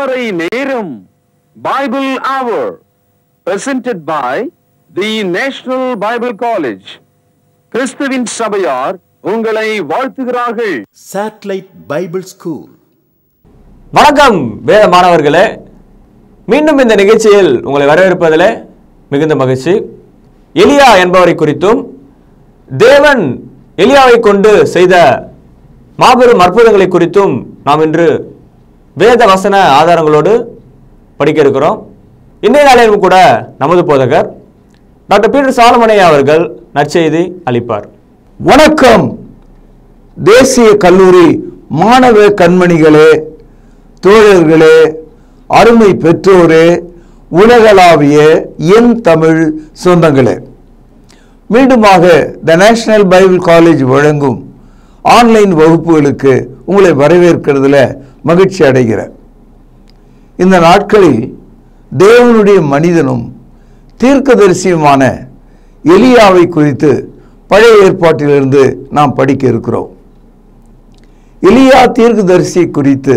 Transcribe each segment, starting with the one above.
திருமறை நேரம் Bible Hour presented by the National Bible College. கிறிஸ்துவின் சபையார் உங்களை வாழ்த்துகிறார்கள். Satellite Bible School. வணக்கம் வேத மாணவர்களே, மீண்டும் இந்த நிகழ்ச்சியில் உங்களை வரவேற்பதில் மிகுந்த மகிழ்ச்சி. எலியா என்பவரை குறித்தும் தேவன் எலியாவை கொண்டு செய்த மாபெரும் அற்புதங்களை குறித்தும் நாம் இன்று வேத வசன ஆதாரங்களோடு படிக்க இருக்கிறோம். இன்றைய நாளிலும் கூட நமது போதகர் டாக்டர் பீட்டர் சாலமனையா அவர்கள் நற்செய்தி அளிப்பார். வணக்கம் தேசிய கல்லூரி மாணவ கண்மணிகளே, தோழர்களே, அருமை பெற்றோரே, உலகளாவிய என் தமிழ் சொந்தங்களே, மீண்டுமாக த நேஷனல் பைபிள் காலேஜ் வழங்கும் ஆன்லைன் வகுப்புகளுக்கு உங்களை வரவேற்கிறதுல மகிழ்ச்சி அடைகிறேன். இந்த நாட்களில் தேவனுடைய மனிதனும் தீர்க்கதரிசியுமான எலியாவை குறித்து பழைய ஏற்பாட்டிலிருந்து நாம் படிக்க இருக்கிறோம். எலியா தீர்க்கதரிசி குறித்து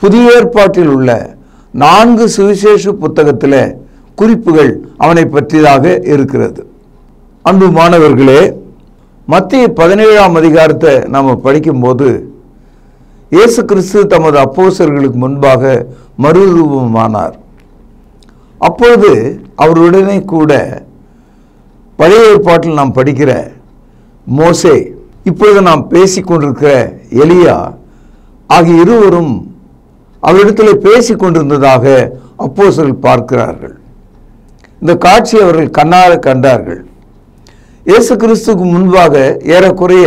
புதிய ஏற்பாட்டில் உள்ள 4 சுவிசேஷ புத்தகத்தில் குறிப்புகள் அவனை பற்றியதாக இருக்கிறது. அன்பு மாணவர்களே, மத்திய 17ஆம் அதிகாரத்தை நாம் படிக்கும்போது இயேசு கிறிஸ்து தமது அப்போஸ்தலர்களுக்கு முன்பாக மறுரூபமானார். அப்பொழுது அவருடனே கூட பழைய ஏற்பாட்டில் நாம் படிக்கிற மோசே, இப்பொழுது நாம் பேசிக்கொண்டிருக்கிற எலியா ஆகிய இருவரும் அவரிடத்தில் பேசிக்கொண்டிருந்ததாக அப்போஸ்தலர்கள் பார்க்கிறார்கள். இந்த காட்சியை அவர்கள் கண்ணார கண்டார்கள். இயேசு கிறிஸ்துக்கு முன்பாக ஏறக்குறைய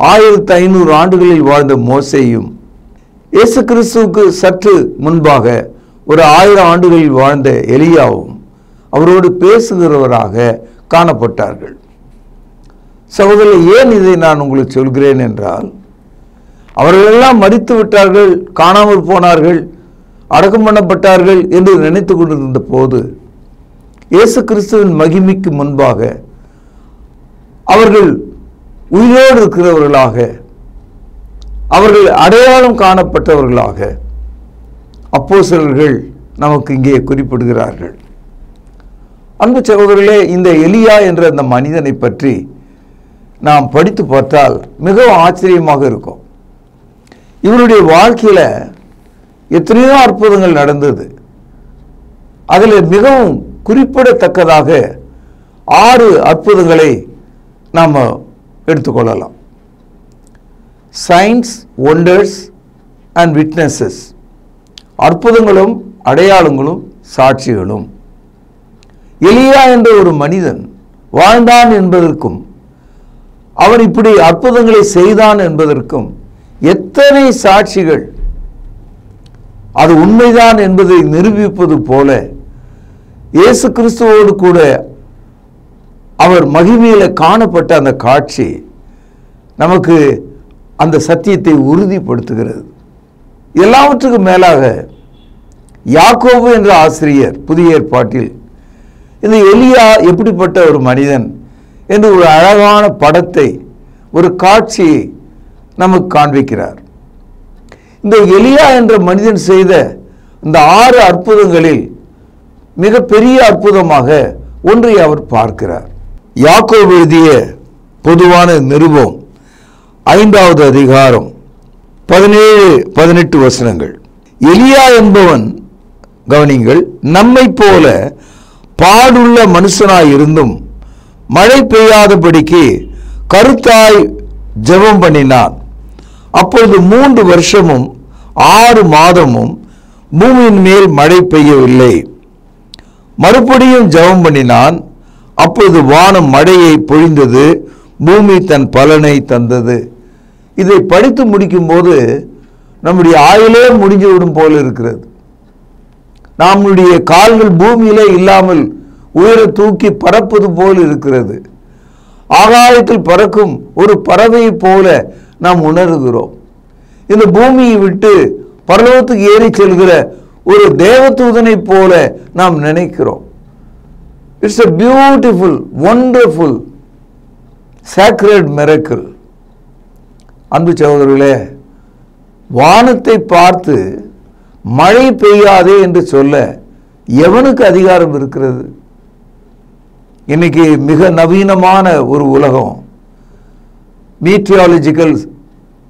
1500 ஆண்டுகளில் வாழ்ந்த மோசேயும், இயேசு கிறிஸ்துவுக்கு சற்று முன்பாக ஒரு 1000 ஆண்டுகளில் வாழ்ந்த எலியாவும் அவரோடு பேசுகிறவராக காணப்பட்டார்கள். சகோதரர், ஏன் இதை நான் உங்களுக்கு சொல்கிறேன் என்றால், அவர்களெல்லாம் மரித்து விட்டார்கள், காணாமல் போனார்கள், அடக்கம் பண்ணப்பட்டார்கள் என்று நினைத்து கொண்டிருந்த போது இயேசு கிறிஸ்துவின் மகிமைக்கு முன்பாக அவர்கள் உயிரோடு இருக்கிறவர்களாக, அவர்கள் அடையாளம் காணப்பட்டவர்களாக அப்போஸ்தலர்கள் நமக்கு இங்கே குறிப்பிடுகிறார்கள். அன்பு சகோதரர்களே, இந்த எலியா என்ற அந்த மனிதனை பற்றி நாம் படித்து பார்த்தால் மிகவும் ஆச்சரியமாக இருக்கும். இவருடைய வாழ்க்கையில் எத்தனையோ அற்புதங்கள் நடந்தது. அதில் மிகவும் குறிப்பிடத்தக்கதாக 6 அற்புதங்களை நாம் எடுத்துக்கொள்ளலாம். சைன்ஸ், ஒண்டர்ஸ் அண்ட் விட்னஸஸ், அற்புதங்களும் அடையாளங்களும் சாட்சிகளும். எலியா என்ற ஒரு மனிதன் வாழ்ந்தான் என்பதற்கும் அவன் இப்படி அற்புதங்களை செய்தான் என்பதற்கும் எத்தனை சாட்சிகள், அது உண்மைதான் என்பதை நிரூபிப்பது போல இயேசு கிறிஸ்துவோடு கூட அவர் மகிமையில காணப்பட்ட அந்த காட்சி நமக்கு அந்த சத்தியத்தை உறுதிப்படுத்துகிறது. எல்லாவற்றுக்கும் மேலாக யாக்கோபு என்ற ஆசிரியர் புதிய ஏற்பாட்டில் இந்த எலியா எப்படிப்பட்ட ஒரு மனிதன் என்று ஒரு அழகான படத்தை, ஒரு காட்சியை நமக்கு காண்பிக்கிறார். இந்த எலியா என்ற மனிதன் செய்த இந்த 6 அற்புதங்களில் மிக பெரிய அற்புதமாக ஒன்றை அவர் பார்க்கிறார். யாக்கோபு எழுதிய பொதுவான நிருபம் 5வது அதிகாரம் 17-18 வசனங்கள். எலியா என்பவன், கவனிங்கள், நம்மை போல பாடுள்ள மனுஷனாய் இருந்தும் மழை பெய்யாதபடிக்கு கருத்தாய் ஜெபம் பண்ணினான். அப்பொழுது 3 வருஷமும் 6 மாதமும் பூமியின் மேல் மழை பெய்யவில்லை. மறுபடியும் ஜெபம் பண்ணினான். அப்பொழுது வானம் மழையை பொழிந்தது, பூமி தன் பலனை தந்தது. இதை படித்து முடிக்கும் போது நம்முடைய ஆயுளே முடிஞ்சுவிடும் போல இருக்கிறது. நம்முடைய கால்கள் பூமியிலே இல்லாமல் உயர தூக்கி பறப்பது போல் இருக்கிறது. ஆகாயத்தில் பறக்கும் ஒரு பறவை போல நாம் உணர்கிறோம். இந்த பூமியை விட்டு பரலோகத்துக்கு ஏறி செல்கிற ஒரு தேவதூதனை போல நாம் நினைக்கிறோம். It's a beautiful, wonderful, sacred miracle. அன்பு சகோதரர்களே, வானத்தை பார்த்து மழை பெய்யாதே என்று சொல்ல எவனுக்கு அதிகாரம் இருக்கிறது? இன்னைக்கு மிக நவீனமான ஒரு உலகம், மீட்டியாலஜிக்கல்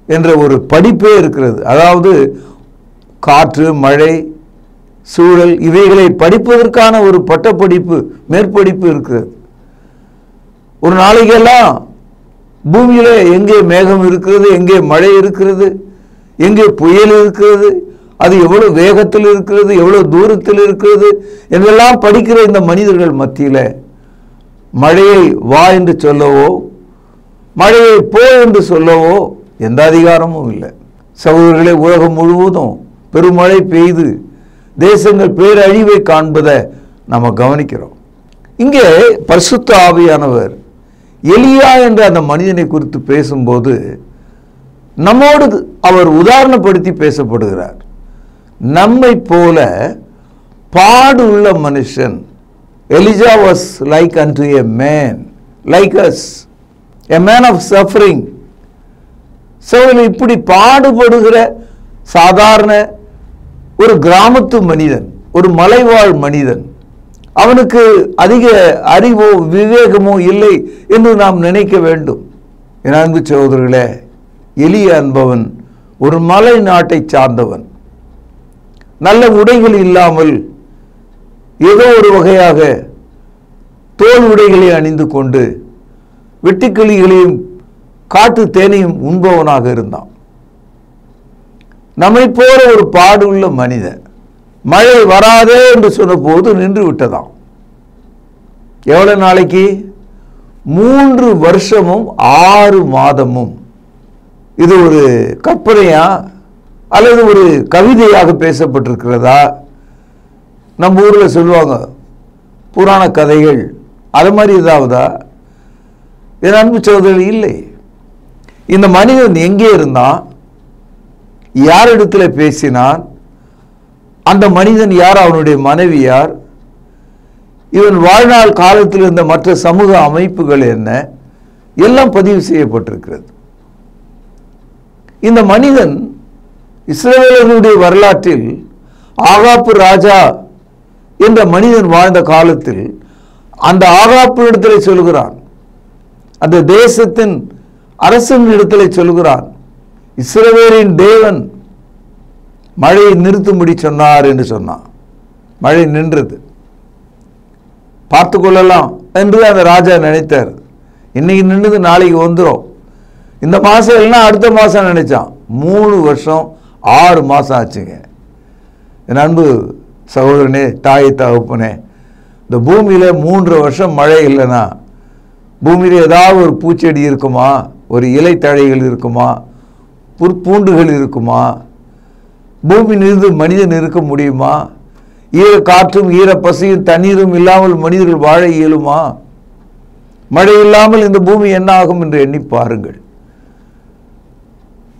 என்ற ஒரு படிப்பே இருக்கிறது. அதாவது காற்று, மழை, சூழல் இவைகளை படிப்பதற்கான ஒரு பட்டப்படிப்பு, மேற்படிப்பு இருக்கிறது. ஒரு நாளைக்கெல்லாம் பூமியில எங்கே மேகம் இருக்கிறது, எங்கே மழை இருக்கிறது, எங்கே புயல் இருக்கிறது, அது எவ்வளவு வேகத்தில் இருக்கிறது, எவ்வளவு தூரத்தில் இருக்கிறது என்றெல்லாம் படிக்கிற இந்த மனிதர்கள் மத்தியில மழையை வா என்று சொல்லவோ மழையை போ என்று சொல்லவோ எந்த அதிகாரமும் இல்லை. சகோதரர்களே, உலகம் முழுவதும் பெருமழை பெய்து தேசங்கள் பேரழிவை காண்பதை நம்ம கவனிக்கிறோம். இங்கே பரிசுத்த ஆவியானவர் எலியா என்ற அந்த மனிதனை குறித்து பேசும்போது நம்மோடு அவர் உதாரணப்படுத்தி பேசப்படுகிறார். நம்மை போல பாடுள்ள மனுஷன். Elijah was like unto a man, like us, a man of suffering. இப்படி பாடுபடுகிற சாதாரண ஒரு கிராமத்து மனிதன், ஒரு மலைவாழ் மனிதன், அவனுக்கு அதிக அறிவோ விவேகமோ இல்லை என்று நாம் நினைக்க வேண்டும். என் அன்பு சகோதரர்களே, எலியா என்பவன் ஒரு மலை நாட்டை சார்ந்தவன். நல்ல உடைகள் இல்லாமல் ஏதோ ஒரு வகையாக தோல் உடைகளை அணிந்து கொண்டு வெட்டுக்கிளிகளையும் காட்டு தேனையும் உண்பவனாக இருந்தான். நம்மை போல ஒரு பாடுள்ள மனிதன். மழை வராதே என்று சொன்ன போது நின்று விட்டதாம். எவ்வளவு நாளைக்கு? 3 வருஷமும் 6 மாதமும். இது ஒரு கற்பனையா அல்லது ஒரு கவிதையாக பேசப்பட்டிருக்கிறதா? நம்ம ஊர்ல சொல்லுவாங்க புராண கதைகள், அது மாதிரி ஏதாவதா? என் அன்பு சகோதரர்கள், இல்லை. இந்த மனிதன் எங்கே இருந்தான்? யாரிடத்தில் பேசினான்? அந்த மனிதன் யார்? அவனுடைய மனைவி யார்? இவன் வாழ்நாள் காலத்தில் இருந்த மற்ற சமூக அமைப்புகள் என்ன? எல்லாம் பதிவு செய்யப்பட்டிருக்கிறது. இந்த மனிதன் இஸ்ரவேலர்களுடைய வரலாற்றில் ஆகாப்பு ராஜா என்ற மனிதன் வாழ்ந்த காலத்தில் அந்த ஆகாப்பு இடத்திலே சொல்கிறான், அந்த தேசத்தின் அரசன் இடத்திலே சொல்கிறான், இஸ்ரவேலின் தேவன் மழையை நிறுத்தும்படி சொன்னார் என்று சொன்னான். மழை நின்றது. பார்த்து கொள்ளலாம் என்று அந்த ராஜா நினைத்தார். இன்னைக்கு நின்றது, நாளைக்கு வந்துடும், இந்த மாசம் இல்லைன்னா அடுத்த மாசம் நினைச்சான். 3 வருஷம் 6 மாசம் ஆச்சுங்க. என் அன்பு சகோதரனே, தாய் தகப்பனே, இந்த பூமியில 3 வருஷம் மழை இல்லைன்னா பூமியில ஏதாவது ஒரு பூச்செடி இருக்குமா? ஒரு இலை தழைகள் இருக்குமா? புற்பூண்டுகள் இருக்குமா? பூமி நின்று மனிதன் இருக்க முடியுமா? ஈர காற்றும் ஈர பசியும் தண்ணீரும் இல்லாமல் மனிதர்கள் வாழ இயலுமா? மழை இல்லாமல் இந்த பூமி என்ன ஆகும் என்று எண்ணி பாருங்கள்.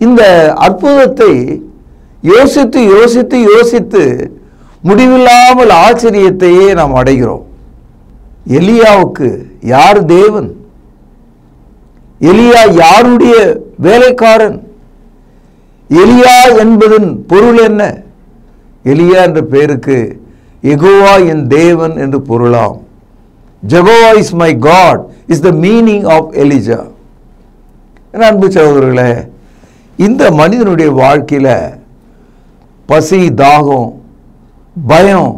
இந்த அற்புதத்தை யோசித்து யோசித்து யோசித்து முடிவில்லாமல் ஆச்சரியத்தையே நாம் அடைகிறோம். எலியாவுக்கு யார் தேவன்? எலியா யாருடைய வேலைக்காரன்? எலியா என்பதன் பொருள் என்ன? எலியா என்ற பெயருக்கு யெகோவா என் தேவன் என்று பொருளாம். Jehovah is my God is the meaning of Elijah. அன்பு சகோதரர்களே, இந்த மனிதனுடைய வாழ்க்கையில பசி, தாகம், பயம்,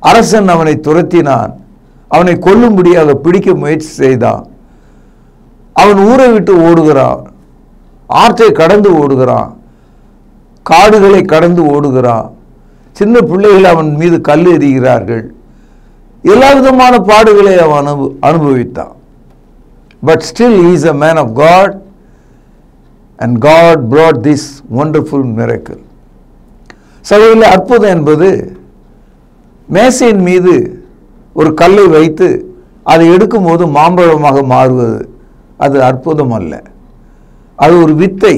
அரசன் அவனை துரத்தினான், அவனை கொல்லும்படியாக பிடிக்க முயற்சி செய்தான். அவன் ஊரை விட்டு ஓடுகிறான், ஆற்றை கடந்து ஓடுகிறான், காடுகளை கடந்து ஓடுகிறான். சின்ன பிள்ளைகள் அவன் மீது கல் எறிகிறார்கள். எல்லா விதமான பாடுகளை அவன் அனுபவித்தான். But still he is a man of God and God brought this wonderful miracle. சகோதரர்களே, அற்புதம் என்பது மேசையின் மீது ஒரு கல்லை வைத்து அதை எடுக்கும் போது மாம்பழமாக மாறுவது, அது அற்புதம் அல்ல. அது ஒரு வித்தை,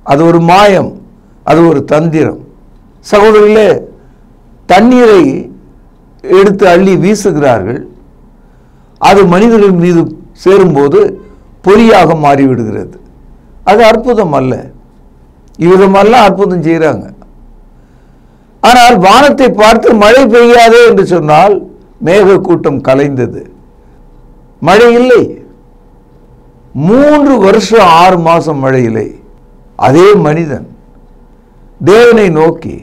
அது ஒரு மாயம், அது ஒரு தந்திரம். சகோதரர்களே, தண்ணீரை எடுத்து அள்ளி வீசுகிறார்கள், அது மனிதர்கள் மீது சேரும்போது பொறியாக மாறிவிடுகிறது. அது அற்புதம் அல்ல. இவ்விதமெல்லாம் அற்புதம் செய்கிறாங்க. ஆனால் வானத்தை பார்த்து மழை பெய்யாதே என்று சொன்னால் மேக கூட்டம் கலைந்தது, மழை இல்லை. 3 வருஷம் 6 மாசம் மழை இல்லை. அதே மனிதன் தேவனை நோக்கி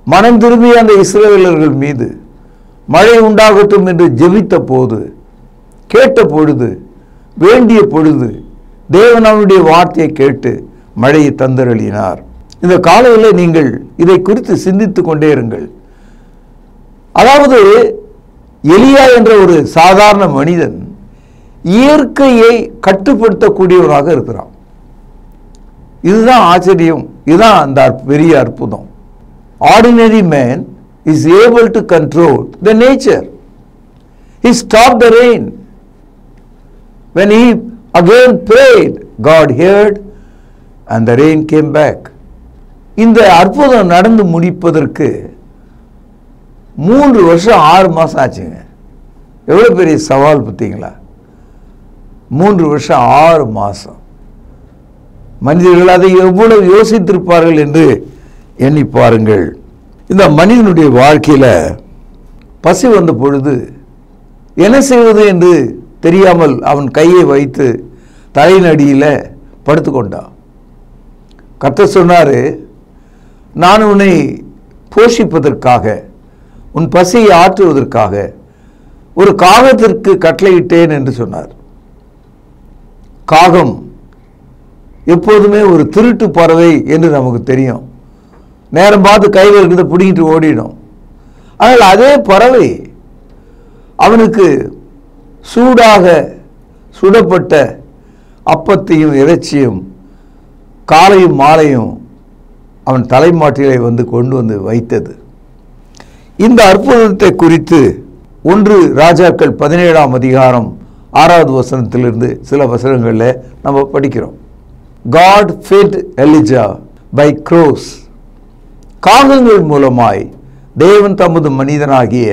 மனம் திரும்பிய அந்த இஸ்ரவேலர்கள் மீது மழை உண்டாகட்டும் என்று ஜெபித்த போது, கேட்ட பொழுது, வேண்டிய பொழுது தேவன் அவனுடைய வார்த்தையை கேட்டு மழையை தந்தருளினார். இந்த காலையில் நீங்கள் இதை குறித்து சிந்தித்துக் கொண்டே இருங்கள். அதாவது எலியா என்ற ஒரு சாதாரண மனிதன் இயற்கையை கட்டுப்படுத்தக்கூடியவராக இருக்கிறான். இதுதான் ஆச்சரியம், இதுதான் அந்த பெரிய அற்புதம். Ordinary man is able to control the nature. He stopped the rain. When he again prayed, God heard and the rain came back. இந்த அற்புதம் நடந்து முடிப்பதற்கு 3 வருஷம் 6 மாசம் ஆச்சுங்க. எவ்வளவு பெரிய சவால் பார்த்தீங்களா? 3 வருஷம் 6 மாசம். மனிதர்கள் அதை எவ்வளவு யோசித்திருப்பார்கள் என்று எண்ணி பாருங்கள். இந்த மனிதனுடைய வாழ்க்கையில பசி வந்த பொழுது என்ன செய்வது என்று தெரியாமல் அவன் கையை வைத்து தலைநடியில படுத்துக்கொண்டான். கர்த்தர் சொன்னாரு, நான் உன்னை போஷிப்பதற்காக, உன் பசியை ஆற்றுவதற்காக ஒரு காகத்திற்கு கட்டளையிட்டேன் என்று சொன்னார். காகம் எப்போதுமே ஒரு திருட்டு பறவை என்று நமக்கு தெரியும். நேரம் பார்த்து கையில் இருக்கிறத பிடிங்கிட்டு ஓடிடும். ஆனால் அதே பறவை அவனுக்கு சூடாக சுடப்பட்ட அப்பத்தையும் இறைச்சியும் காலையும் மாலையும் அவன் தலைமாட்டிலே வந்து கொண்டு வந்து வைத்தது. இந்த அற்புதத்தை குறித்து 1 ராஜாக்கள் 17ஆம் அதிகாரம் 6வது வசனத்திலிருந்து சில வசனங்களில் நம்ம படிக்கிறோம். God fed Elijah by crows. காகங்கள் மூலமாய் தேவன் தமது மனிதனாகிய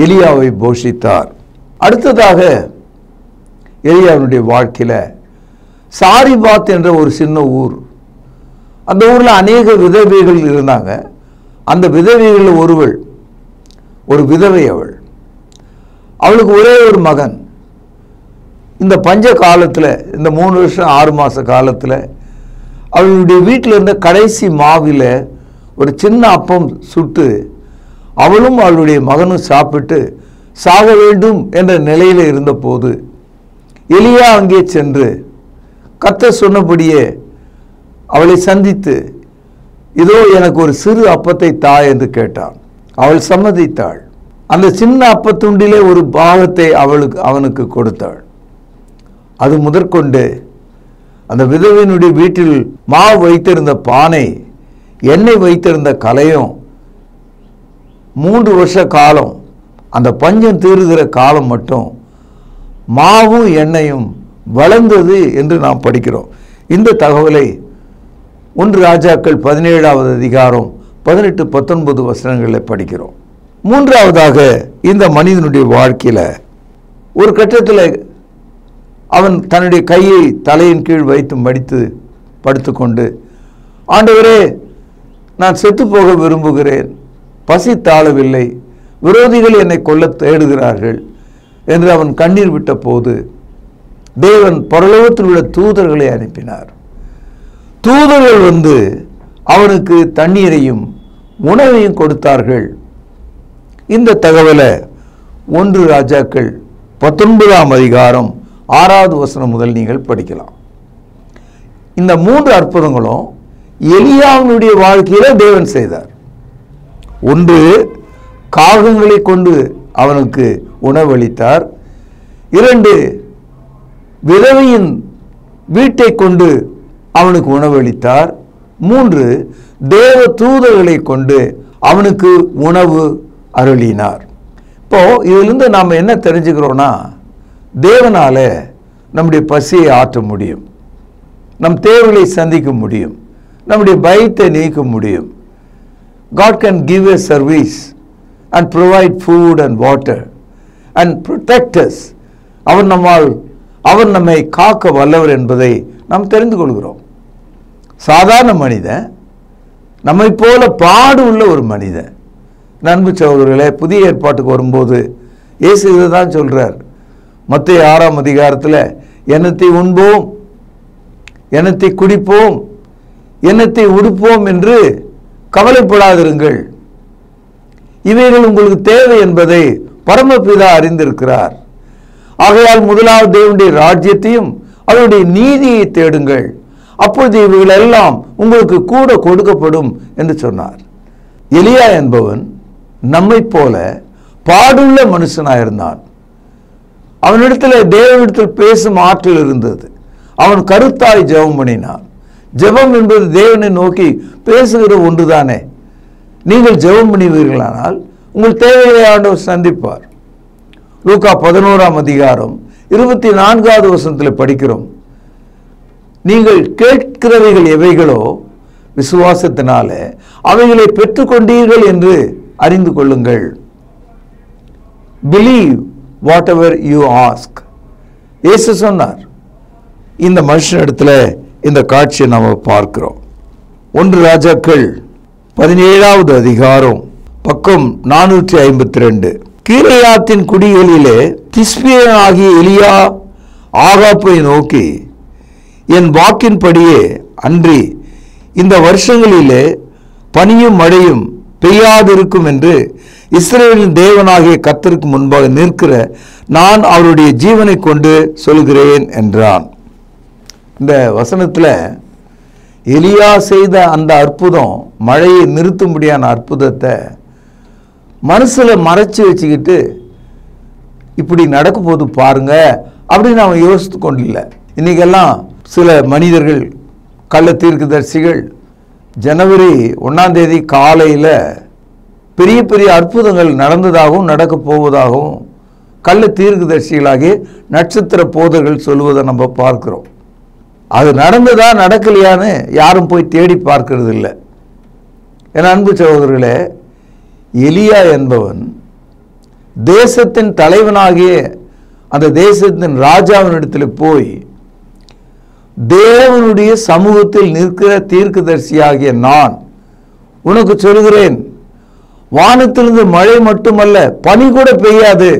எலியாவை போஷித்தார். அடுத்ததாக எலியாவுடைய வாழ்க்கையில சாரிபாத் என்ற ஒரு சின்ன ஊர், அந்த ஊர்ல அநேக விதவைகள் இருந்தாங்க. அந்த விதவைகள் ஒரு விதவை அவளுக்கு ஒரே ஒரு மகன். இந்த பஞ்ச காலத்தில், இந்த 3 வருஷம் 6 மாச காலத்தில் அவளுடைய வீட்டில் இருந்த கடைசி மாவில் ஒரு சின்ன அப்பம் சுட்டு அவளும் அவளுடைய மகனும் சாப்பிட்டு சாக வேண்டும் என்ற நிலையில் இருந்தபோது எலியா அங்கே சென்று கர்த்தர் சொன்னபடியே அவளை சந்தித்து, இதோ எனக்கு ஒரு சிறு அப்பத்தை தா என்று கேட்டான். அவள் சம்மதித்தாள். அந்த சின்ன அப்பத்துண்டிலே ஒரு பாகத்தை அவனுக்கு கொடுத்தாள். அது முதற்கொண்டு அந்த விதவையினுடைய வீட்டில் மாவு வைத்திருந்த பானை, எண்ணெய் வைத்திருந்த கலையும் 3 வருஷ காலம், அந்த பஞ்சம் தீருகிற காலம் மட்டும் மாவும் எண்ணெயும் வளர்ந்தது என்று நாம் படிக்கிறோம். இந்த தகவலை 1 ராஜாக்கள் 17வது அதிகாரம் 18-19 வசனங்களில் படிக்கிறோம். 3ஆவதாக இந்த மனிதனுடைய வாழ்க்கையில ஒரு கட்டத்தில் அவன் தன்னுடைய கையை தலையின் கீழ் வைத்து மடித்து படுத்துக்கொண்டு, ஆண்டவரே, நான் செத்து போக விரும்புகிறேன், பசி தாழவில்லை, விரோதிகள் என்னை கொல்ல தேடுகிறார்கள் என்று அவன் கண்ணீர் விட்ட போது தேவன் பரலோகத்தில் உள்ள தூதர்களை அனுப்பினார். தூதர்கள் வந்து அவனுக்கு தண்ணீரையும் உணவையும் கொடுத்தார்கள். இந்த தகவலை 1 ராஜாக்கள் 19ஆம் அதிகாரம் 6வது வசனம் முதல் நீங்கள் படிக்கலாம். இந்த 3 அற்புதங்களும் எலியாவினுடைய வாழ்க்கையில தேவன் செய்தார். 1, காகங்களை கொண்டு அவனுக்கு உணவளித்தார். 2, விதவையின் வீட்டை கொண்டு அவனுக்கு உணவளித்தார். 3, தேவ தூதர்களை கொண்டு அவனுக்கு உணவு அருளினார். இப்போ இதிலிருந்து நாம் என்ன தெரிஞ்சுக்கிறோம்னா, தேவனால நம்முடைய பசியை ஆற்ற முடியும், நம் தேவைகளை சந்திக்க முடியும், நம்முடைய பயத்தை நீக்க முடியும். God can give a service and provide food and water and protect us. அவர் நம்மை காக்க வல்லவர் என்பதை நாம் தெரிந்து கொள்கிறோம். சாதாரண மனிதன் நம்மை போல பாடு உள்ள ஒரு மனிதன். அன்பு சகோதரர்களே, புதிய ஏற்பாட்டுக்கு வரும்போது இயேசு இதை தான் சொல்றார். மத்தேயு 6ஆம் அதிகாரத்தில் எண்ணத்தை உண்போம், எண்ணத்தை குடிப்போம், எண்ணத்தை உடுப்போம் என்று கவலைப்படாதிருங்கள், இவைகள் உங்களுக்கு தேவை என்பதை பரமபிதா அறிந்திருக்கிறார். ஆகையால் முதலாவது தேவனுடைய ராஜ்யத்தையும் அவருடைய நீதியை தேடுங்கள், அப்பொழுது இவைகள் எல்லாம் உங்களுக்கு கூட கொடுக்கப்படும் என்று சொன்னார். எலியா என்பவன் நம்மை போல பாடுள்ள மனுஷனாயிருந்தான். அவனிடத்தில் தேவனிடத்தில் பேசும் ஆற்றல் இருந்தது. அவன் கருத்தாய் ஜெபம் பண்ணினான். ஜெபம் என்பது தேவனை நோக்கி பேசுகிற ஒன்றுதானே. நீங்கள் ஜெபம் பண்ணுவீர்களானால் உங்கள் தேவையை ஆண்டவர் சந்திப்பார். லூக்கா 11ஆம் அதிகாரம் 24வது வசனத்தில் படிக்கிறோம், நீங்கள் கேட்கிறவைகள் எவைகளோ விசுவாசத்தினால அவைகளை பெற்றுக்கொண்டீர்கள் என்று அறிந்து கொள்ளுங்கள். Believe what ever you ask. இயேசு சொன்னார். இந்த மனுஷனிடத்துல இந்த காட்சியை நாம் பார்க்கிறோம். 1 ராஜாக்கள் 17வது அதிகாரம் பக்கம் 452. கீலேயாத்தின் குடிகளிலே திஸ்பியன் ஆகிய எலியா ஆகாப்பை நோக்கி, என் வாக்கின்படியே அன்றி இந்த வருஷங்களிலே பனியும் மழையும் பெய்யாதிருக்கும் என்று இஸ்ரவேலின் தேவனாகிய கர்த்தருக்கு முன்பாக நிற்கிற நான் அவருடைய ஜீவனை கொண்டு சொல்கிறேன் என்றான். இந்த வசனத்தில் எலியா செய்த அந்த அற்புதம், மழையை நிறுத்தும்படியான அற்புதத்தை மனசுல மறைச்சு வச்சுக்கிட்டு இப்படி நடக்க போது பாருங்க அப்படின்னு அவன் யோசித்து கொண்டில்லை. இன்னைக்கெல்லாம் சில மனிதர்கள், கள்ள தீர்க்கதரிசிகள், ஜனவரி 1ஆம் தேதி காலையில் பெரிய பெரிய அற்புதங்கள் நடந்ததாகவும் நடக்க போவதாகவும் கள்ள தீர்க்கதரிசிகளாகிய நட்சத்திர போதர்கள் சொல்வதை நம்ம பார்க்கிறோம். அது நடந்ததா நடக்கலையான்னு யாரும் போய் தேடி பார்க்கறது இல்லை. என் அன்பு சகோதரர்களே, எலியா என்பவன் தேசத்தின் தலைவனாகிய அந்த தேசத்தின் ராஜாவினிடத்தில் போய் தேவனுடைய சமூகத்தில் நிற்கிற தீர்க்கதரிசியாகிய நான் உனக்கு சொல்கிறேன், வானத்திலிருந்து மழை மட்டுமல்ல பனி கூட பெய்யாது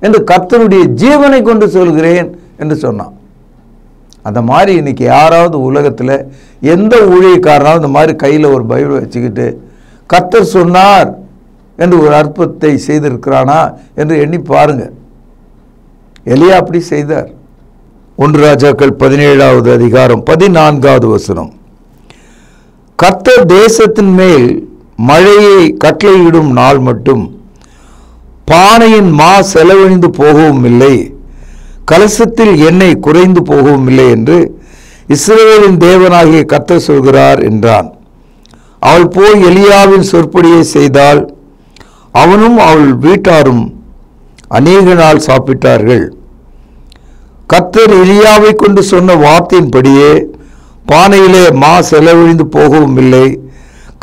என்று கர்த்தருடைய ஜீவனை கொண்டு சொல்கிறேன் என்று சொன்னான். அந்த மாதிரி இன்னைக்கு யாராவது உலகத்தில் எந்த ஊழியக்காரனாவது இந்த மாதிரி கையில் ஒரு பைபிள் வச்சுக்கிட்டு கர்த்தர் சொன்னார் என்று ஒரு அற்புதத்தை செய்திருக்கிறானா என்று எண்ணி பாருங்க. எலியா அப்படி செய்தார். 1 ராஜாக்கள் 17வது அதிகாரம் 14வது வசனம். கர்த்தர் தேசத்தின் மேல் மழையை கட்டளையிடும் நாள் மட்டும் பானையின் மா செலவழிந்து போகவும் இல்லை, கலசத்தில் எண்ணெய் குறைந்து போகவும் இல்லை என்று இஸ்ரவேலின் தேவனாகிய கர்த்தர் சொல்கிறார் என்றான். அவள் போய் எலியாவின் சொற்படியை செய்தால் அவனும் அவள் வீட்டாரும் அநேக நாள் சாப்பிட்டார்கள். கர்த்தர் எலியாவை கொண்டு சொன்ன வார்த்தையின்படியே பானையிலே மா செலவழிந்து போகவும் இல்லை,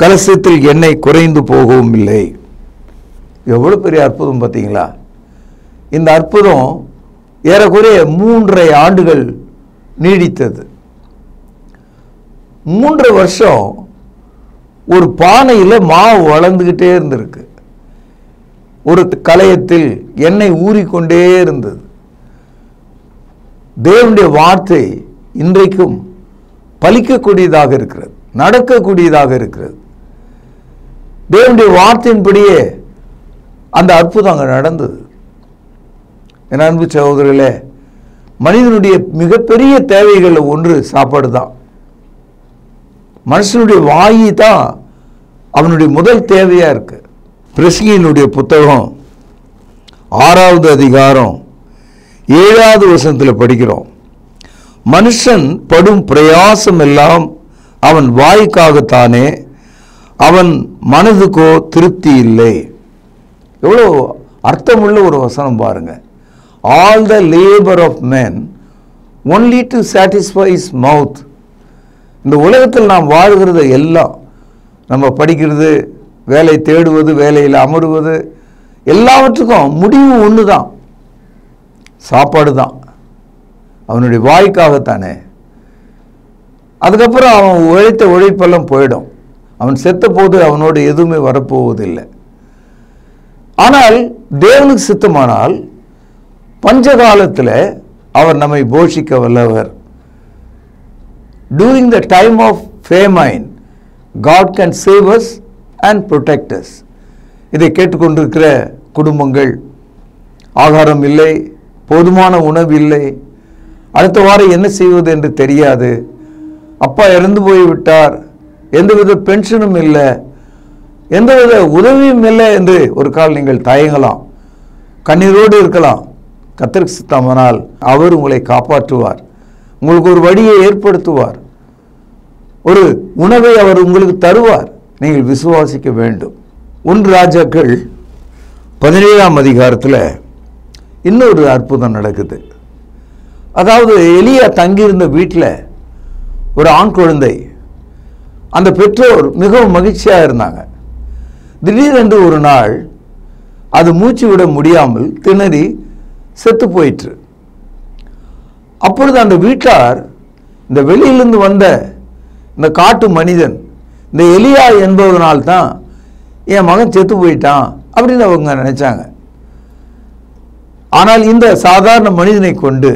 கலசத்தில் எண்ணெய் குறைந்து போகவும் இல்லை. எவ்வளவு பெரிய அற்புதம் பார்த்தீங்களா? இந்த அற்புதம் ஏறக்குறைய 3.5 ஆண்டுகள் நீடித்தது. 3 வருஷம் ஒரு பானையில் மாவு வளர்ந்துக்கிட்டே இருந்திருக்கு. ஒரு கலயத்தில் எண்ணெய் ஊறிக்கொண்டே இருந்தது. தேவனுடைய வார்த்தை இன்றைக்கும் பலிக்கக்கூடியதாக இருக்கிறது, நடக்கக்கூடியதாக இருக்கிறது. தேவனுடைய வார்த்தையின்படியே அந்த அற்புதம் அங்கே நடந்தது. என் அன்பு சகோதரர்களே, மனிதனுடைய மிகப்பெரிய தேவைகள் ஒன்று சாப்பாடு தான். மனுஷனுடைய வாயு தான் அவனுடைய முதல் தேவையாக இருக்கு. பிரசங்கியினுடைய புத்தகம் 6வது அதிகாரம் 7வது வசனத்தில் படிக்கிறோம், மனுஷன் படும் பிரயாசம் எல்லாம் அவன் வாய்க்காகத்தானே, அவன் மனதுக்கோ திருப்தி இல்லை. எவ்வளோ அர்த்தமுள்ள ஒரு வசனம் பாருங்க. All the labour of man only to satisfy is mouth. இந்த உலகத்தில் நாம் வாழ்கிறது எல்லாம், நம்ம படிக்கிறது, வேலை தேடுவது, வேலையில் அமருவது, எல்லாவற்றுக்கும் முடிவு ஒன்று தான், சாப்பாடு தான். அவனுடைய வாய்க்காகத்தானே. அதுக்கப்புறம் அவன் உழைத்த உழைப்பெல்லாம் போயிடும். அவன் செத்த போது அவனோடு எதுவுமே வரப்போவதில்லை. ஆனால் தேவனுக்கு சித்தமானால் பஞ்ச காலத்தில் அவர் நம்மை போஷிக்க வல்லவர். During the time of famine, God can save us and protect us. இதை கேட்டுக்கொண்டிருக்கிற குடும்பங்கள், ஆகாரம் இல்லை, போதுமான உணவு இல்லை, அடுத்த வாரம் என்ன செய்வது என்று தெரியாது, அப்பா இறந்து போய்விட்டார், எந்தவித பென்ஷனும் இல்லை, எந்தவித உதவியும் இல்லை என்று ஒரு கால் நீங்கள் தயங்கலாம், கண்ணீரோடு இருக்கலாம். கர்த்தருக்கு சித்தமானால் அவர் உங்களை காப்பாற்றுவார், உங்களுக்கு ஒரு வழியை ஏற்படுத்துவார், ஒரு உணவை அவர் உங்களுக்கு தருவார். நீங்கள் விசுவாசிக்க வேண்டும். 1 ராஜாக்கள் 17ஆம் அதிகாரத்தில் இன்னொரு அற்புதம் நடக்குது. அதாவது எலியா தங்கியிருந்த வீட்டில் ஒரு ஆண் குழந்தை, அந்த பெற்றோர் மிகவும் மகிழ்ச்சியாக இருந்தாங்க. திடீரென்று ஒரு நாள் அது மூச்சு விட முடியாமல் திணறி செத்து போயிற்று. அப்பொழுது அந்த வீட்டார் இந்த வெளியிலிருந்து வந்த இந்த காட்டு மனிதன், இந்த எலியா என்பதனால் தான் என் மகன் செத்து போயிட்டான் அப்படின்னு அவங்க நினைச்சாங்க. ஆனால் இந்த சாதாரண மனிதனை கொண்டு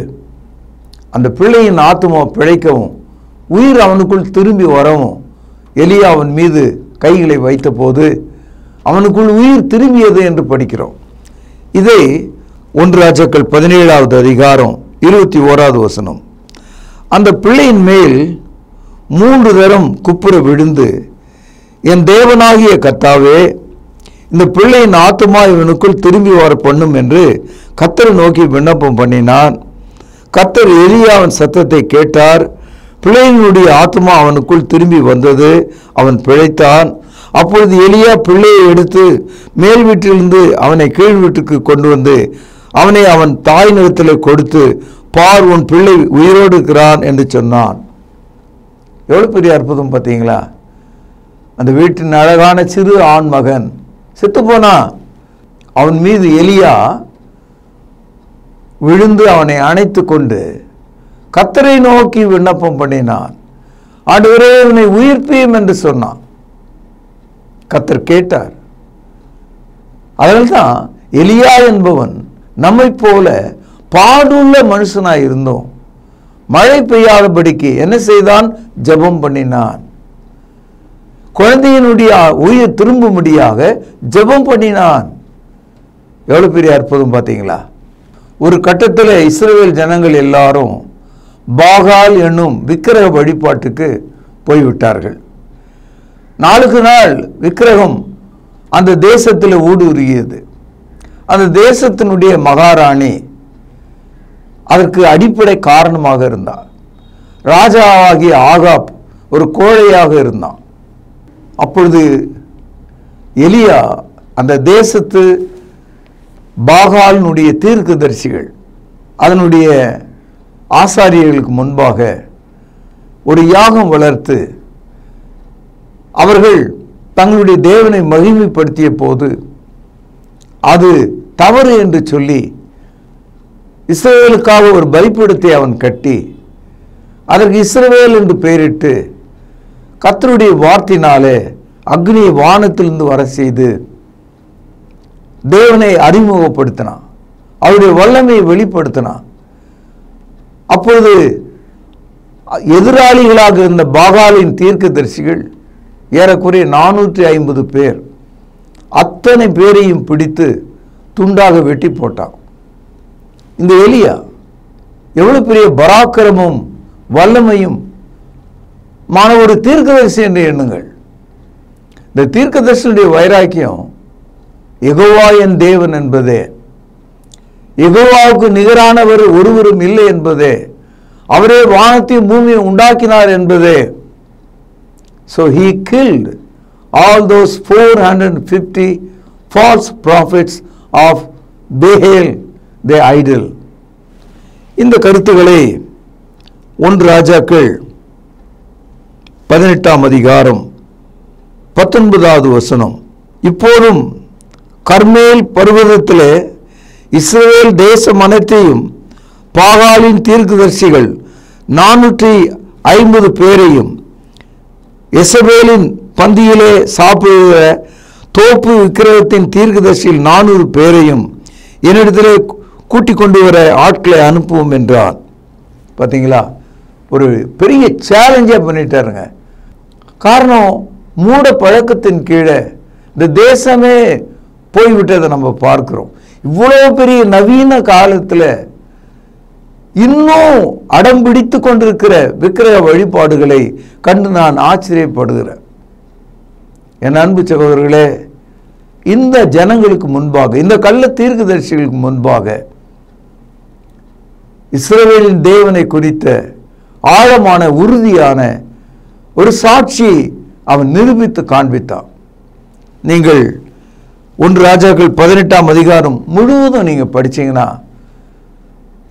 அந்த பிள்ளையின் ஆத்துமா பிழைக்கவும் உயிர் அவனுக்குள் திரும்பி வரவும் எலியா அவன் மீது கைகளை வைத்த போது அவனுக்குள் உயிர் திரும்பியது என்று படிக்கிறோம். இதை 1 ராஜாக்கள் 17ஆவது அதிகாரம் 21வது வசனம். அந்த பிள்ளையின் மேல் 3 தரம் குப்புற விழுந்து, என் தேவனாகிய கர்த்தாவே, இந்த பிள்ளையின் ஆத்துமா இவனுக்குள் திரும்பி வர பண்ணும் என்று கர்த்தரை நோக்கி விண்ணப்பம் பண்ணினான். கர்த்தர் எலியாவின் சத்தத்தை கேட்டார். பிள்ளையினுடைய ஆத்துமா அவனுக்குள் திரும்பி வந்தது, அவன் பிழைத்தான். அப்பொழுது எலியா பிள்ளையை எடுத்து மேல் வீட்டிலிருந்து அவனை கீழ் வீட்டுக்கு கொண்டு வந்து அவனை அவன் தாய் நிலத்தில் கொடுத்து, பார், உன் பிள்ளை உயிரோடு இருக்கிறான் என்று சொன்னான். எவ்வளோ பெரிய அற்புதம் பார்த்தீங்களா? அந்த வீட்டின் அழகான சிறு ஆண் மகன் செத்து போனான். அவன் மீது எலியா விழுந்து அவனை அணைத்து கொண்டு கர்த்தரை நோக்கி விண்ணப்பம் பண்ணினான். ஆண்டவரே, இவனை உயிர்ப்பியும் என்று சொன்னான். கர்த்தர் கேட்டார். அதனால்தான் எலியா என்பவன் நம்மை போல பாடுள்ள மனுஷனாய் இருந்தோம். மழை பெய்யாதபடிக்கு என்ன செய்தான்? ஜெபம் பண்ணினான். குழந்தையினுடைய உயிர் திரும்பும்படியாக ஜெபம் பண்ணினான். எவ்வளவு பெரிய அற்புதம் பார்த்தீங்களா? ஒரு கட்டத்தில் இஸ்ரவேல் ஜனங்கள் எல்லாரும் பாகால் என்னும் விக்கிரக வழிபாட்டுக்கு போய்விட்டார்கள். நாளுக்கு நாள் விக்கிரகம் அந்த தேசத்தில் ஊடுருவியது. அந்த தேசத்தினுடைய மகாராணி அதற்கு அடிப்படை காரணமாக இருந்தார். ராஜாவாகிய ஆகாப் ஒரு கோழையாக இருந்தான். அப்பொழுது எலியா அந்த தேசத்து பாகாலினுடைய தீர்க்கதரிசிகள் அதனுடைய ஆசாரியர்களுக்கு முன்பாக ஒரு யாகம் வளர்த்து அவர்கள் தங்களுடைய தேவனை மகிமைப்படுத்திய போது அது தவறு என்று சொல்லி இஸ்ரவேலுக்காக ஒரு பலிபீடத்தை அவன் கட்டி அதற்கு இஸ்ரவேல் என்று பெயரிட்டு கர்த்தருடைய வார்த்தையினாலே அக்னியை வானத்திலிருந்து வர செய்து தேவனை அறிமுகப்படுத்தினான், அவருடைய வல்லமையை வெளிப்படுத்தினான். அப்பொழுது எதிராளிகளாக இருந்த பாகாலின் தீர்க்கதரிசிகள் ஏறக்குறைய 450 பேர், அத்தனை பேரையும் பிடித்து துண்டாக வெட்டி போட்டான். இந்த எலியா எவ்வளவு பெரிய பராக்கிரமும் வல்லமையும் ஒரு தீர்க்கதரிசி என்று எண்ணுங்கள். இந்த தீர்க்கதரிசியுடைய வைராக்கியம் யெகோவா என் தேவன் என்பதே, யெகோவாவுக்கு நிகரானவர் ஒருவரும் இல்லை என்பதே, அவரே வானத்தையும் பூமியை உண்டாக்கினார் என்பதே. So he killed all those 450 false prophets of Baal, the idol. இந்த கருத்துக்களை 1 ராஜாக்கள் 18ஆம் அதிகாரம் 19வது வசனம். இப்போதும் கர்மேல் பர்வதத்திலே இஸ்ரவேல் தேசம் அனைத்தையும் பாகாலின் தீர்க்கதரிசிகள் 450 பேரையும் எசபேலின் பந்தியிலே சாப்பிடுகிற தோப்பு விக்கிரகத்தின் தீர்க்கதரிசியில் 400 பேரையும் என்னிடத்திலே கூட்டிக் கொண்டு வர ஆட்களை அனுப்புவோம் என்றான். பார்த்தீங்களா, ஒரு பெரிய சேலஞ்சே பண்ணிட்டாருங்க. காரணம், மூட பழக்கத்தின் கீழே இந்த தேசமே போய்விட்டதை நம்ம பார்க்கிறோம். இவ்வளவு பெரிய நவீன காலத்தில் இன்னும் அடம் பிடித்து கொண்டிருக்கிற விக்கிரக வழிபாடுகளை கண்டு நான் ஆச்சரியப்படுகிறேன். என் அன்பு சகோதரர்களே, இந்த ஜனங்களுக்கு முன்பாக, இந்த கள்ள தீர்க்கதரிசிகளுக்கு முன்பாக இஸ்ரவேலின் தேவனை குறித்த ஆழமான உறுதியான ஒரு சாட்சி அவன் நிரூபித்து காண்பித்தான். நீங்கள் 1 ராஜாக்கள் 18ஆம் அதிகாரம் முழுவதும் நீங்க படிச்சீங்கன்னா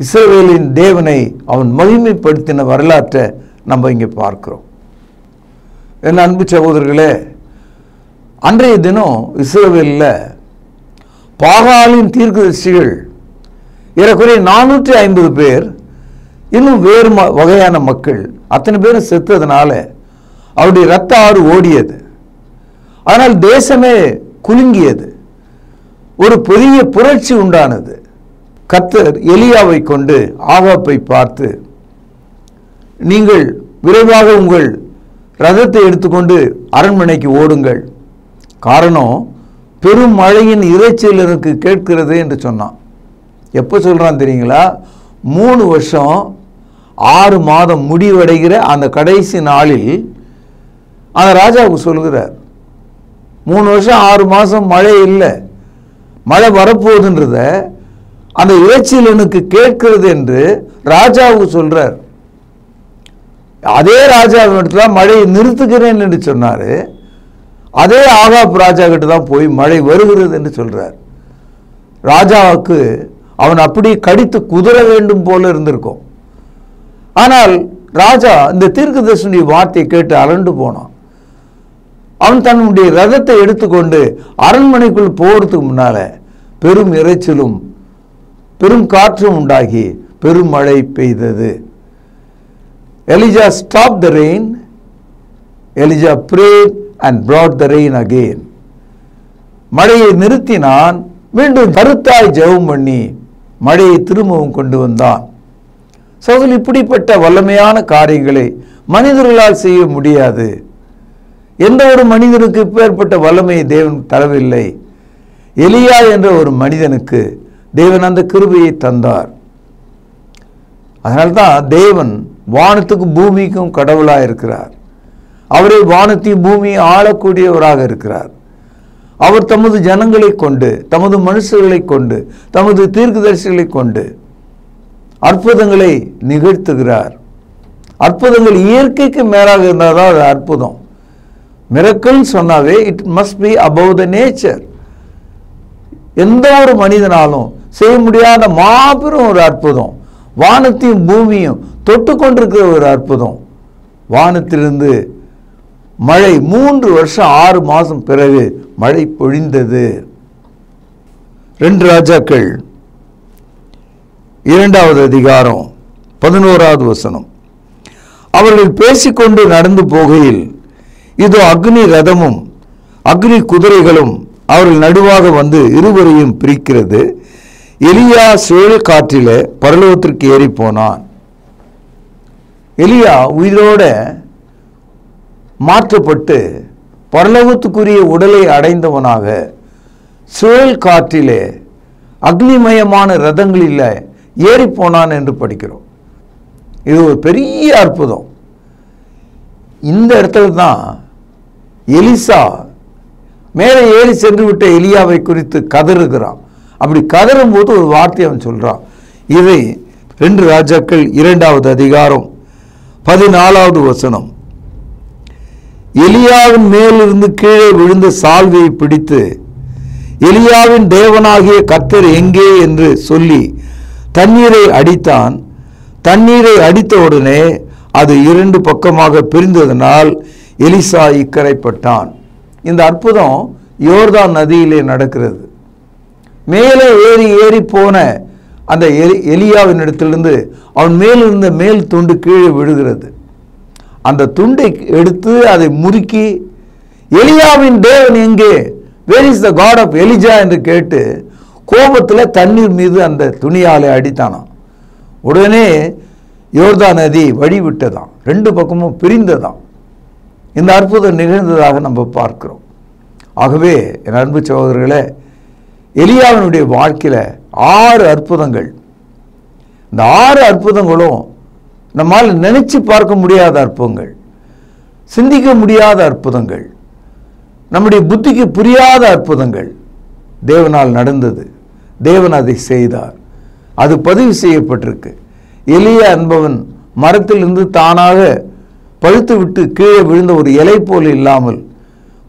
இஸ்ரவேலின் தேவனை அவன் மகிமைப்படுத்தின வரலாற்றை நம்ம இங்கே பார்க்கிறோம். என் அன்பு சகோதரர்களே, அன்றைய தினம் இஸ்ரவேலில் பாகாலின் தீர்க்கதரிசிகள் ஏறக்குறைய 450 பேர், இன்னும் வேறு வகையான மக்கள் அத்தனை பேரும் செத்ததுனால அவருடைய இரத்த ஆறு ஓடியது. ஆனால் தேசமே குலுங்கியது. ஒரு பெரிய புரட்சி உண்டானது. கர்த்தர் எலியாவை கொண்டு ஆகாப்பை பார்த்து, நீங்கள் விரைவாக உங்கள் ரதத்தை எடுத்துக்கொண்டு அரண்மனைக்கு ஓடுங்கள், காரணம் பெரும் மழையின் இரைச்சல் எனக்கு கேட்கிறது என்று சொன்னான். எப்போ சொல்றான் தெரியுங்களா? 3 வருஷம் 6 மாதம் முடிவடைகிற அந்த கடைசி நாளில் அந்த ராஜாவுக்கு சொல்கிறார், 3 வருஷம் 6 மாதம் மழை இல்லை, மழை வரப்போகுதுன்றத அந்த இறைச்சியில் எனக்கு கேட்கிறது என்று ராஜாவுக்கு சொல்றார். அதே ராஜாவிடத்துல மழையை நிறுத்துகிறேன் என்று சொன்னாரு. அதே ஆகாப் ராஜா கிட்ட தான் போய் மழை வருகிறது என்று சொல்றார். ராஜாவுக்கு அவன் அப்படி கடித்து குதிர வேண்டும் போல இருந்திருக்கும். ஆனால் ராஜா இந்த தீர்க்கதரிசியுடைய வார்த்தையை கேட்டு அரண்டு போனான். அவன் தன்னுடைய ரதத்தை எடுத்துக்கொண்டு அரண்மனைக்குள் போறதுக்கு முன்னால பெரும் இரைச்சலும் பெரும் காற்றும் உண்டாகி பெரும் மழை பெய்தது. Elijah stopped the rain. Elijah prayed and brought the rain again. மழையை நிறுத்தினான், மீண்டும் கருத்தாய் ஜெபம் பண்ணி மழையை திரும்பவும் கொண்டு வந்தான். சகோதரர்களே, இப்படிப்பட்ட வல்லமையான காரியங்களை மனிதர்களால் செய்ய முடியாது. எந்த ஒரு மனிதனுக்கு இப்பேற்பட்ட வல்லமையை தேவன் தரவில்லை. எலியா என்ற ஒரு மனிதனுக்கு தேவன் அந்த கிருபையை தந்தார். அதனால்தான் தேவன் வானத்துக்கும் பூமிக்கும் கடவுளாக இருக்கிறார். அவரே வானத்தையும் பூமியை ஆளக்கூடியவராக இருக்கிறார். அவர் தமது ஜனங்களை கொண்டு, தமது மனுஷர்களை கொண்டு, தமது தீர்க்கதரிசிகளை கொண்டு அற்புதங்களை நிகழ்த்துகிறார். அற்புதங்கள் இயற்கைக்கு மேலாக இருந்தால் தான் அது அற்புதம். மிரக்கல் சொன்னாவே it must be above the nature. எந்த ஒரு மனிதனாலும் செய்ய முடியாத மாபெரும் ஒரு அற்புதம், வானத்தையும் பூமியும் தொட்டு கொண்டிருக்கிற ஒரு அற்புதம். வானத்திலிருந்து மழை 3 வருஷம் 6 மாதம் பிறகு மழை பொழிந்தது. 2 ராஜாக்கள் 2வது அதிகாரம் 11வது வசனம். அவர்கள் பேசிக்கொண்டு நடந்து போகையில் இதோ அக்னி ரதமும் அக்னி குதிரைகளும் அவர்கள் நடுவாக வந்து இருவரையும் பிரிக்கிறது. எலியா சுழல் காற்றிலே பரலோகத்திற்கு ஏறி போனான். எலியா உயிரோட மாற்றப்பட்டு பரலோகத்துக்குரிய உடலை அடைந்தவனாக சுழல் காற்றிலே அக்னிமயமான ரதங்களில் ஏறி போனான் என்று படிக்கிறோம். இது ஒரு பெரிய அற்புதம். இந்த இடத்துல தான் எலிசா மேலே ஏறி சென்று விட்ட எலியாவை குறித்து கதறுகிறான். அப்படி கதறும் போது ஒரு வார்த்தை அவன் சொல்றான். இதை 2 ராஜாக்கள் 2வது அதிகாரம் 14வது வசனம். எலியாவின் மேலிருந்து கீழே விழுந்த சால்வையை பிடித்து எலியாவின் தேவனாகிய கர்த்தர் எங்கே என்று சொல்லி தண்ணீரை அடித்தான். தண்ணீரை அடித்த உடனே அது 2 பக்கமாக பிரிந்ததனால் எலிசா இக்கரைப்பட்டான். இந்த அற்புதம் யோர்தான் நதியிலே நடக்கிறது. மேலே ஏறி போன அந்த எலியாவின் இடத்திலிருந்து அவன் மேலிருந்த மேல் துண்டு கீழே விழுகிறது. அந்த துண்டை எடுத்து அதை முறுக்கி எலியாவின் தேவன் எங்கே, where is the God of Elijah என்று கேட்டு கோபத்தில் தண்ணீர் மீது அந்த துணியாலை அடித்தானாம். உடனே யோர்தான் நதி வழிவிட்டதாம், 2 பக்கமும் பிரிந்ததாம். இந்த அற்புதம் நிகழ்ந்ததாக நம்ம பார்க்கிறோம். ஆகவே என் அன்பு சகோதரர்களே, எலியாவினுடைய வாழ்க்கையில் 6 அற்புதங்கள். இந்த 6 அற்புதங்களும் நம்மால் நினைச்சு பார்க்க முடியாத அற்புதங்கள், சிந்திக்க முடியாத அற்புதங்கள், நம்முடைய புத்திக்கு புரியாத அற்புதங்கள் தேவனால் நடந்தது. தேவன் அதை செய்தார். அது பதிவு செய்யப்பட்டிருக்கு. எலியா என்பவன் மரத்திலிருந்து தானாக பழுத்து விட்டு கீழே விழுந்த ஒரு இலை போல் இல்லாமல்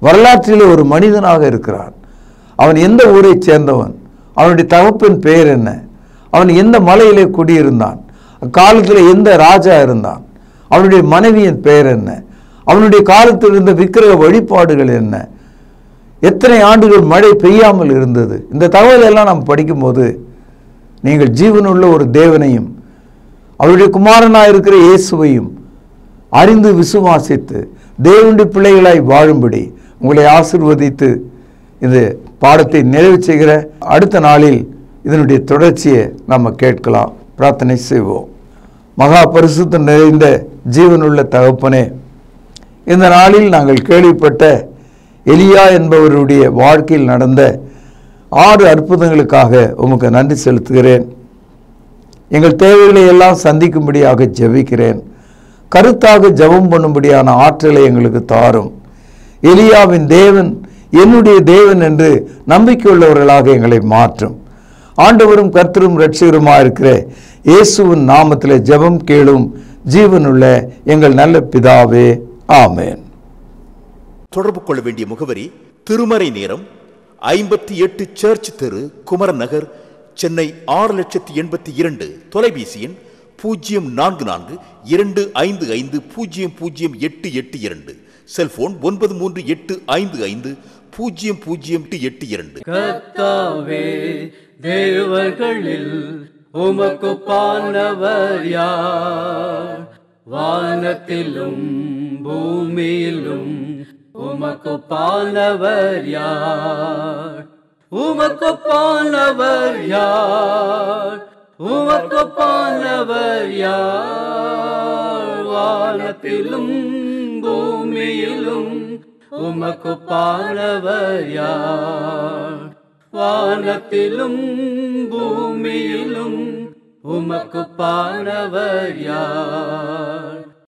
வரலாற்றிலே ஒரு மனிதனாக இருக்கிறான். அவன் எந்த ஊரை சேர்ந்தவன், அவனுடைய தகப்பன் பெயர் என்ன, அவன் எந்த மலையிலே குடியிருந்தான், அக்காலத்தில் எந்த ராஜா இருந்தான், அவனுடைய மனைவியின் பெயர் என்ன, அவனுடைய காலத்தில் இருந்த விக்கிரக வழிபாடுகள் என்ன, எத்தனை ஆண்டுகள் மழை பெய்யாமல் இருந்தது. இந்த தகவல் எல்லாம் நாம் படிக்கும்போது நீங்கள் ஜீவனுள்ள ஒரு தேவனையும் அவருடைய குமாரனாக இருக்கிற இயேசுவையும் அறிந்து விசுவாசித்து தேவனுடைய பிள்ளைகளாய் வாழும்படி உங்களை ஆசீர்வதித்து இந்த பாடத்தை நிறைவு செய்கிற அடுத்த நாளில் இதனுடைய தொடர்ச்சியை நாம் கேட்கலாம். பிரார்த்தனை செய்வோம். மகா பரிசுத்தம் நிறைந்த ஜீவனுள்ள தகப்பனே, இந்த நாளில் நாங்கள் கேள்விப்பட்ட எலியா என்பவருடைய வாழ்க்கையில் நடந்த 6 அற்புதங்களுக்காக உமக்கு நன்றி செலுத்துகிறேன். எங்கள் தேவைகளை எல்லாம் சந்திக்கும்படியாக ஜெபிக்கிறேன். கருத்தாக ஜெபம் பண்ணும்படியான ஆற்றலை எங்களுக்கு தாரும். எலியாவின் தேவன் என்னுடைய தேவன் என்று நம்பிக்கையுள்ளவர்களாக எங்களை மாற்றும். ஆண்டவரும் கர்த்தரும் இரட்சகருமாக இருக்கிற இயேசுவின் நாமத்திலே ஜெபம் கேளும் ஜீவனுள்ள எங்கள் நல்ல பிதாவே, ஆமென். தொடர்பு கொள்ள வேண்டிய முகவரி: திருமறை நேரம், 58 சர்ச் தெரு, குமரன் நகர், சென்னை 6,82,000. தொலைபேசி எண் 044255008882. செல்போன் 9385500882. கர்த்தாவே, தேவர்களில் உமக்குப்பானவர் யார்? வானத்திலும் பூமியிலும் உமக்குப்பானவர் யார்? உமக்குப்பானவர் யார்? உமக்குப்பானவர் யார்? வானத்திலும் பூமியிலும் உமக்குப்பானவர் யார்? வானத்திலும் பூமியிலும் உமக்குப்பானவர் யார்?